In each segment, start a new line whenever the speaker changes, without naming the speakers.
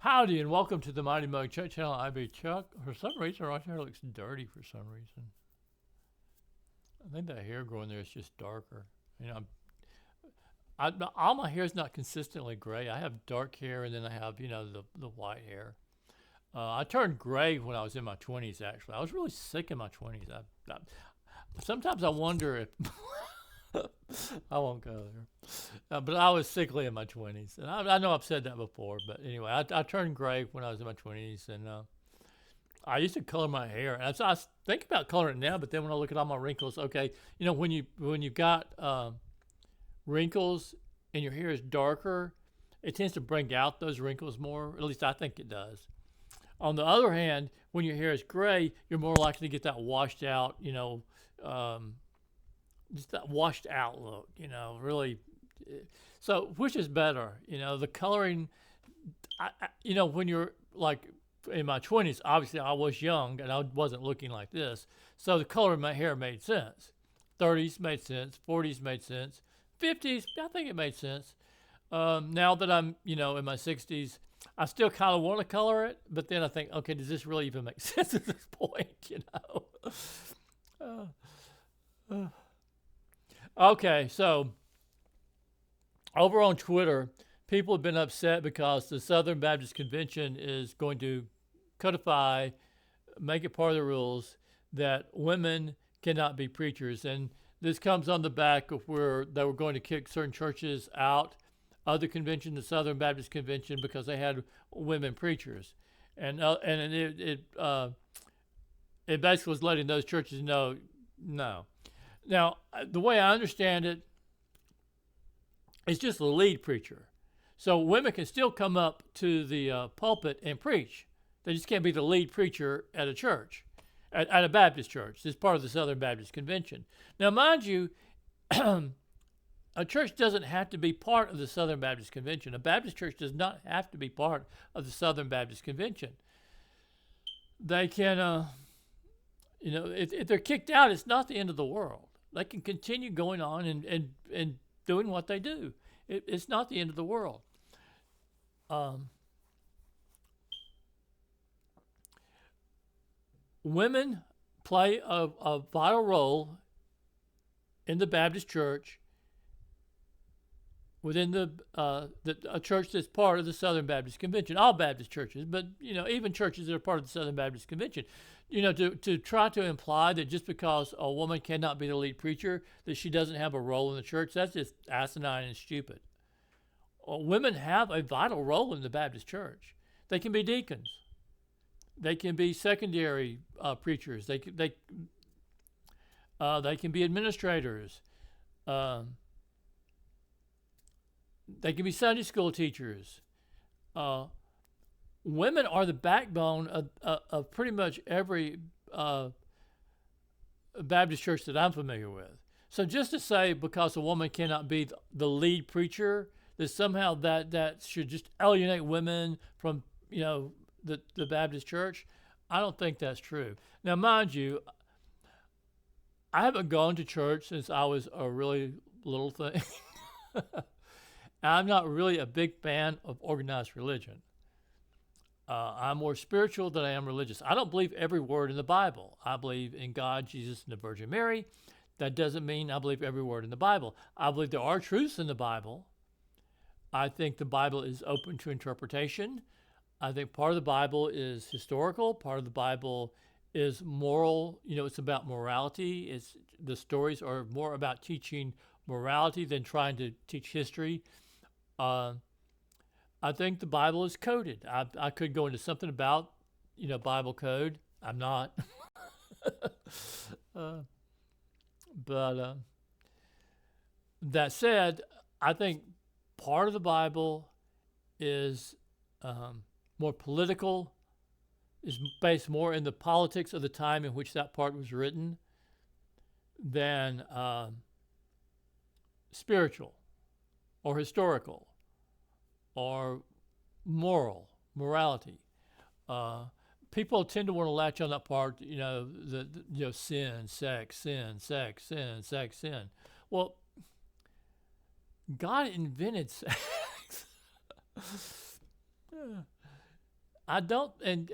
Howdy and welcome to the Mighty Mug Chuck channel. I be Chuck. For some reason, right here looks dirty for some reason. I think that hair growing there is just darker. You know, all my hair is not consistently gray. I have dark hair and then I have, the white hair. I turned gray when I was in my 20s, actually. I was really sick in my 20s. Sometimes I wonder if I won't go there. But I was sickly in my 20s. And I know I've said that before, but anyway, I turned gray when I was in my 20s. And I used to color my hair. And I think about coloring it now, but then when I look at all my wrinkles, okay, when you got wrinkles and your hair is darker, it tends to bring out those wrinkles more. At least I think it does. On the other hand, when your hair is gray, you're more likely to get that washed out, just that washed out look, really. So, which is better? The coloring, when you're like in my 20s, obviously I was young and I wasn't looking like this. So the color of my hair made sense. 30s made sense, 40s made sense, 50s, I think it made sense. Now that I'm, in my 60s, I still kind of want to color it, but then I think, okay, does this really even make sense at this point, Okay, so over on Twitter, people have been upset because the Southern Baptist Convention is going to codify, make it part of the rules that women cannot be preachers. And this comes on the back of where they were going to kick certain churches out of the convention, the Southern Baptist Convention, because they had women preachers. And it basically was letting those churches know, no. Now, the way I understand it, it's just the lead preacher. So women can still come up to the pulpit and preach. They just can't be the lead preacher at a church, at a Baptist church. It's part of the Southern Baptist Convention. Now, mind you, a church doesn't have to be part of the Southern Baptist Convention. A Baptist church does not have to be part of the Southern Baptist Convention. They can, if they're kicked out, it's not the end of the world. They can continue going on and doing what they do. It's not the end of the world. Women play a vital role in the Baptist church within a church that's part of the Southern Baptist Convention. All Baptist churches, but even churches that are part of the Southern Baptist Convention. To try to imply that just because a woman cannot be the lead preacher, that she doesn't have a role in the church, that's just asinine and stupid. Women have a vital role in the Baptist church. They can be deacons. They can be secondary preachers. They can be administrators. They can be Sunday school teachers. Women are the backbone of pretty much every Baptist church that I'm familiar with. So just to say because a woman cannot be the lead preacher, that somehow that should just alienate women from the Baptist church, I don't think that's true. Now, mind you, I haven't gone to church since I was a really little thing. I'm not really a big fan of organized religion. I'm more spiritual than I am religious. I don't believe every word in the Bible. I believe in God, Jesus, and the Virgin Mary. That doesn't mean I believe every word in the Bible. I believe there are truths in the Bible. I think the Bible is open to interpretation. I think part of the Bible is historical. Part of the Bible is moral. It's about morality. The stories are more about teaching morality than trying to teach history. I think the Bible is coded. I could go into something about, Bible code. I'm not. But that said, I think part of the Bible is more political, is based more in the politics of the time in which that part was written than spiritual or historical or morality. People tend to want to latch on that part, sin, sex, sin, sex, sin, sex, sin. Well, God invented sex. I don't, and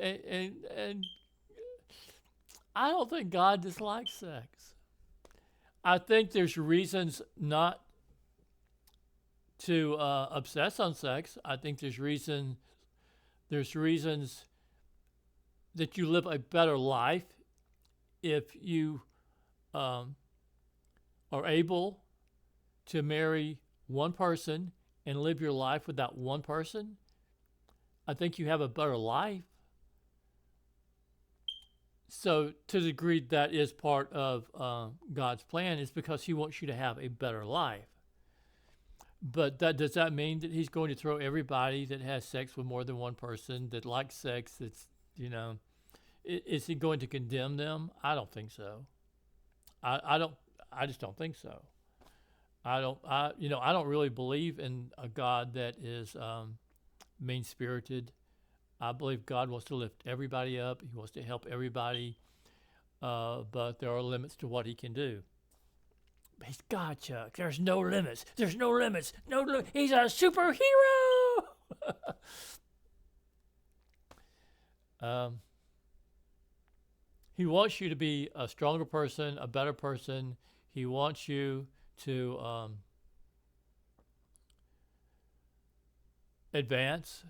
I don't think God dislikes sex. I think there's reasons not to obsess on sex. I think there's reasons that you live a better life if you um, are able to marry one person and live your life with that one person. I think you have a better life. So, to the degree that is part of God's plan, is because He wants you to have a better life. But does that mean that He's going to throw everybody that has sex with more than one person, that likes sex, that's, you know, is He going to condemn them? I don't think so. I don't. I just don't think so. I don't really believe in a God that is mean spirited. I believe God wants to lift everybody up. He wants to help everybody, but there are limits to what He can do. He's God, Chuck. There's no limits. There's no limits. He's a superhero. um, he wants you to be a stronger person, a better person. He wants you to advance.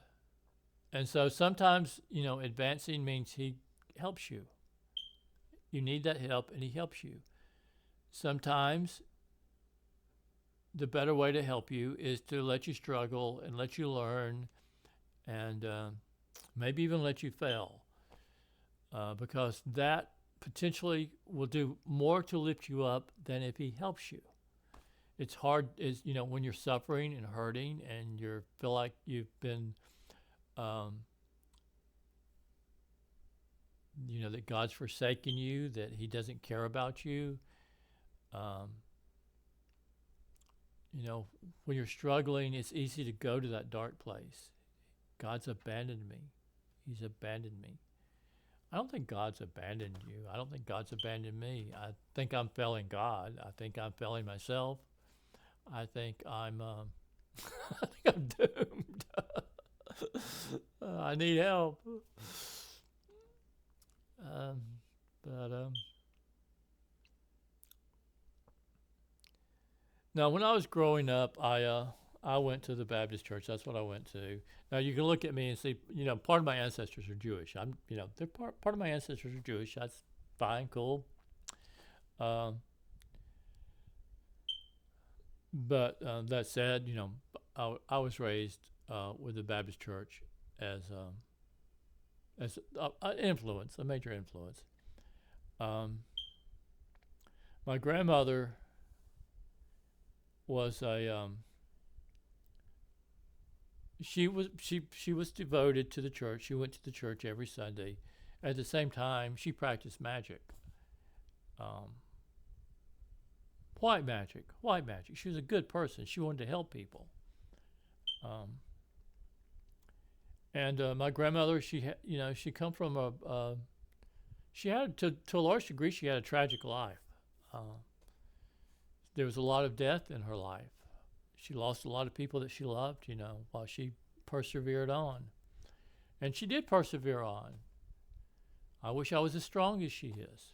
And so sometimes, advancing means He helps you. You need that help, and He helps you. Sometimes the better way to help you is to let you struggle and let you learn, and maybe even let you fail, because that potentially will do more to lift you up than if He helps you. It's hard, when you're suffering and hurting and you feel like you've been that God's forsaken you, that He doesn't care about you. When you're struggling, it's easy to go to that dark place. God's abandoned me. He's abandoned me. I don't think God's abandoned you. I don't think God's abandoned me. I think I'm failing God. I think I'm failing myself. I think I'm I think I'm doomed. I need help. But now, when I was growing up, I went to the Baptist church. That's what I went to. Now, you can look at me and see, part of my ancestors are Jewish. They're part of my ancestors are Jewish. That's fine, cool. But that said, I was raised with the Baptist church as an influence, a major influence. My grandmother was she was devoted to the church. She went to the church every Sunday. At the same time, she practiced magic. White magic. She was a good person. She wanted to help people. And my grandmother, she come from she had, to a large degree, she had a tragic life. There was a lot of death in her life. She lost a lot of people that she loved, while she persevered on. And she did persevere on. I wish I was as strong as she is.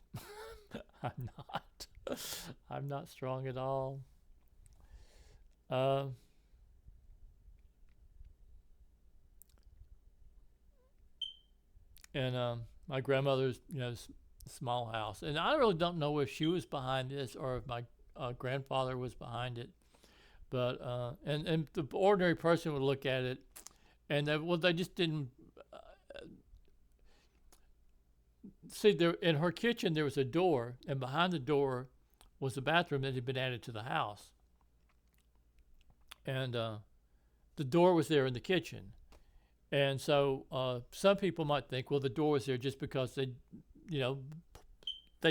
I'm not. I'm not strong at all. And my grandmother's, small house. And I really don't know if she was behind this or if my grandfather was behind it. But and the ordinary person would look at it, and they just didn't see. There in her kitchen there was a door, and behind the door was a bathroom that had been added to the house. And the door was there in the kitchen, and so some people might think, well, the door was there just because they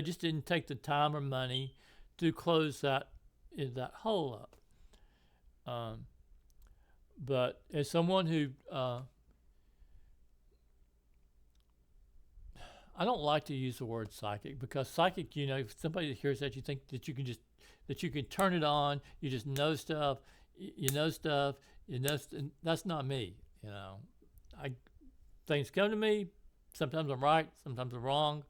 just didn't take the time or money to close that hole up. But as someone who I don't like to use the word psychic, because psychic, if somebody hears that, you think that you can turn it on, you just know stuff, and that's not me. things come to me. Sometimes I'm right, sometimes I'm wrong.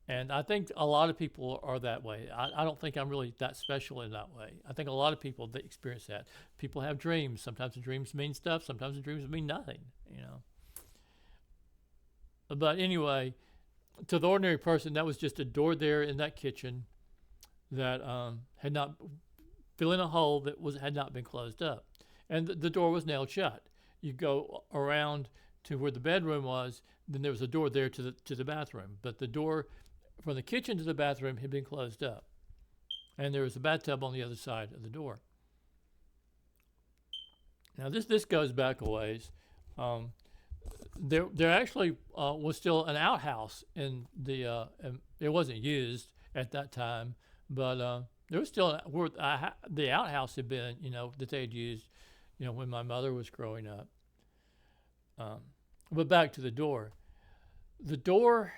And I think a lot of people are that way. I don't think I'm really that special in that way. I think a lot of people that experience that. People have dreams. Sometimes the dreams mean stuff. Sometimes the dreams mean nothing. You know. But anyway, to the ordinary person, that was just a door there in that kitchen that had not filling a hole that had not been closed up, and the door was nailed shut. You go around to where the bedroom was, then there was a door there to the bathroom, but the door from the kitchen to the bathroom had been closed up, and there was a bathtub on the other side of the door. Now this goes back a ways. There actually was still an outhouse in the. It wasn't used at that time, but there was still where the outhouse had been, that they had used, when my mother was growing up. But back to the door. The door.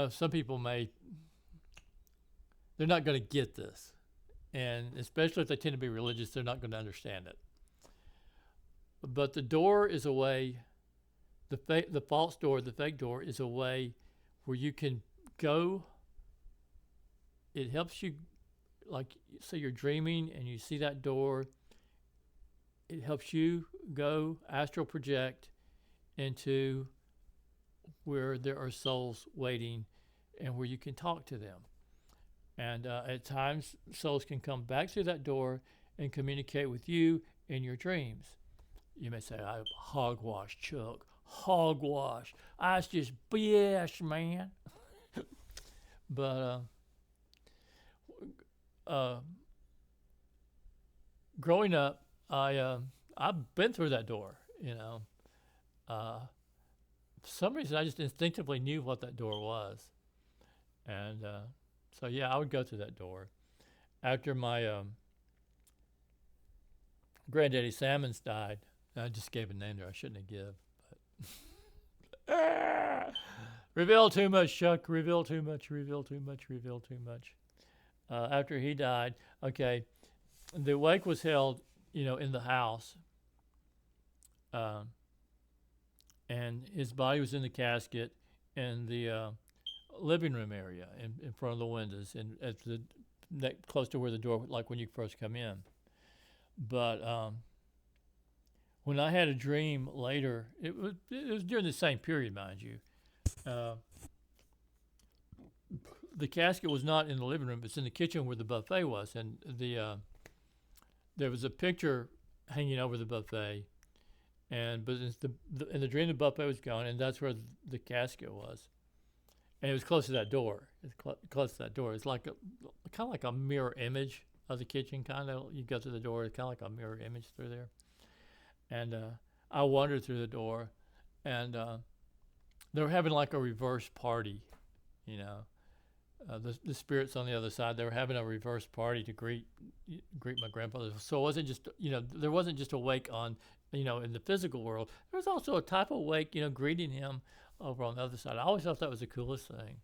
Some people they're not going to get this. And especially if they tend to be religious, they're not going to understand it. But the door is a way, the false door, the fake door is a way where you can go. It helps you, like, say you're dreaming and you see that door. It helps you go astral project into where there are souls waiting and where you can talk to them. And at times, souls can come back through that door and communicate with you in your dreams. You may say, hogwash, Chuck. Hogwash. That's just BS, man. But growing up, I've been through that door, For some reason, I just instinctively knew what that door was. And so, yeah, I would go through that door. After my granddaddy Salmons died, I just gave a name there I shouldn't have given. But reveal too much, Chuck. Reveal too much. Reveal too much. Reveal too much. After he died, okay, the wake was held, in the house. And his body was in the casket in the living room area in front of the windows and at close to where the door, like when you first come in. But when I had a dream later, it was during the same period, mind you. The casket was not in the living room; it's in the kitchen where the buffet was, and there was a picture hanging over the buffet. But in the dream, the buffet was gone, and that's where the casket was. And it was close to that door. It's close to that door. It's like kind of like a mirror image of the kitchen, kind of. You go through the door, it's kind of like a mirror image through there. And I wandered through the door, and they were having like a reverse party, The spirits on the other side, they were having a reverse party to greet my grandfather. So it wasn't just, there wasn't just a wake on, in the physical world. There was also a type of wake, greeting him over on the other side. I always thought that was the coolest thing.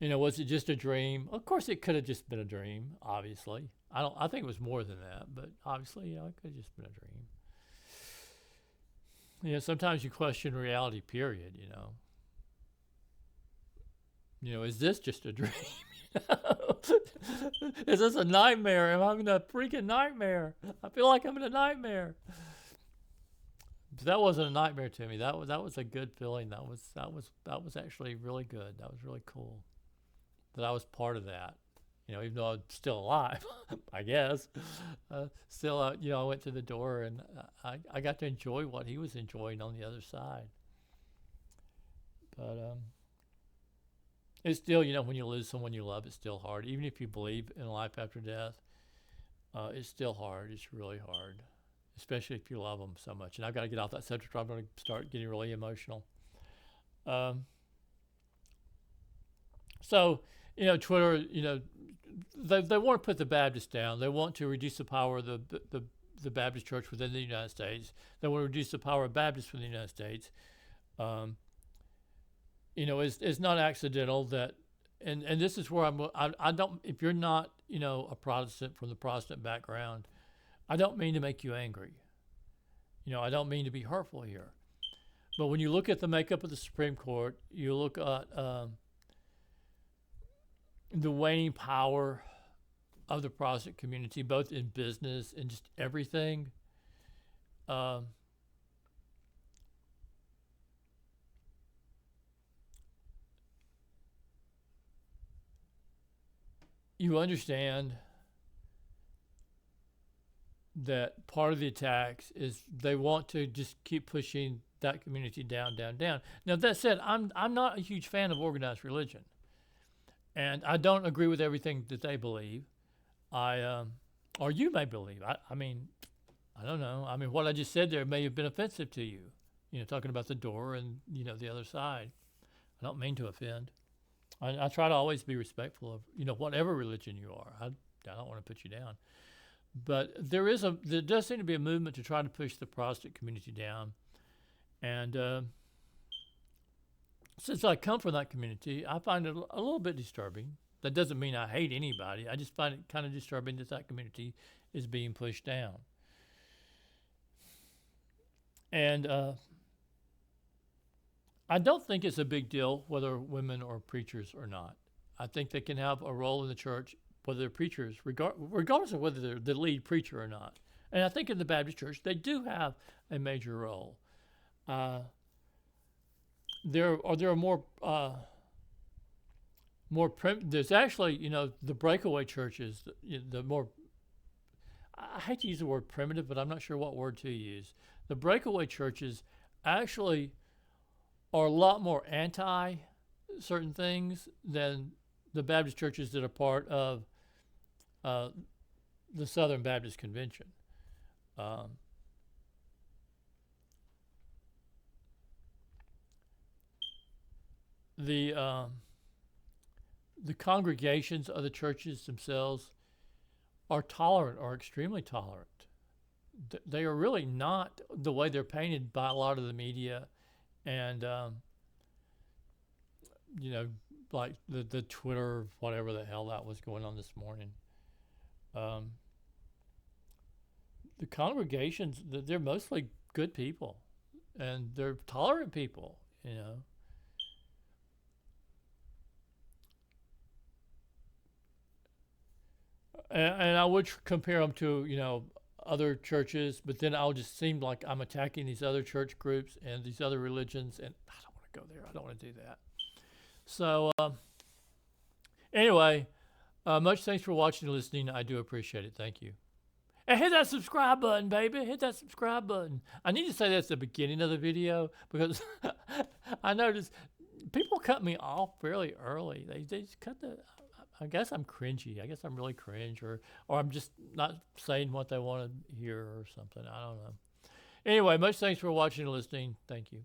Was it just a dream? Of course, it could have just been a dream. Obviously, I think it was more than that, but obviously, it could have just been a dream. Sometimes you question reality. Period. Is this just a dream? Is this a nightmare? Am I in a freaking nightmare? I feel like I'm in a nightmare. But that wasn't a nightmare to me. That was a good feeling. That was actually really good. That was really cool. That I was part of that. Even though I'm still alive, I guess. Still, I went to the door and I got to enjoy what he was enjoying on the other side. But it's still, when you lose someone you love, it's still hard. Even if you believe in life after death, it's still hard. It's really hard, especially if you love them so much. And I've got to get off that subject or I'm going to start getting really emotional. So, Twitter, they want to put the Baptists down. They want to reduce the power of the Baptist Church within the United States. They want to reduce the power of Baptists within the United States. it's not accidental that, and this is where I don't, if you're not, a Protestant from the Protestant background, I don't mean to make you angry. I don't mean to be hurtful here. But when you look at the makeup of the Supreme Court, you look at the waning power of the Protestant community, both in business and just everything. Um, you understand that part of the attacks is they want to just keep pushing that community down, down, down. Now that said, I'm not a huge fan of organized religion, and I don't agree with everything that they believe. Or you may believe. I mean, I don't know. I mean, what I just said there may have been offensive to you. Talking about the door and the other side. I don't mean to offend. I try to always be respectful of whatever religion you are. I don't want to put you down. But there does seem to be a movement to try to push the Protestant community down. And since I come from that community, I find it a little bit disturbing. That doesn't mean I hate anybody. I just find it kind of disturbing that community is being pushed down. And I don't think it's a big deal whether women are preachers or not. I think they can have a role in the church, whether they're preachers, regardless of whether they're the lead preacher or not. And I think in the Baptist church, they do have a major role. There are there's actually, the breakaway churches, the more, I hate to use the word primitive, but I'm not sure what word to use. The breakaway churches actually are a lot more anti certain things than the Baptist churches that are part of the Southern Baptist Convention. The congregations of the churches themselves are tolerant, or extremely tolerant. They are really not the way they're painted by a lot of the media, and like the Twitter, whatever the hell that was going on this morning. The congregations, they're mostly good people, and they're tolerant people. And I would compare them to other churches, but then I'll just seem like I'm attacking these other church groups and these other religions, and I don't want to go there. I don't want to do that. So anyway, much thanks for watching and listening. I do appreciate it. Thank you. And hit that subscribe button, baby. Hit that subscribe button. I need to say that at the beginning of the video because I noticed people cut me off fairly early. They just cut the. I guess I'm cringy. I guess I'm really cringe, or I'm just not saying what they want to hear or something. I don't know. Anyway, much thanks for watching and listening. Thank you.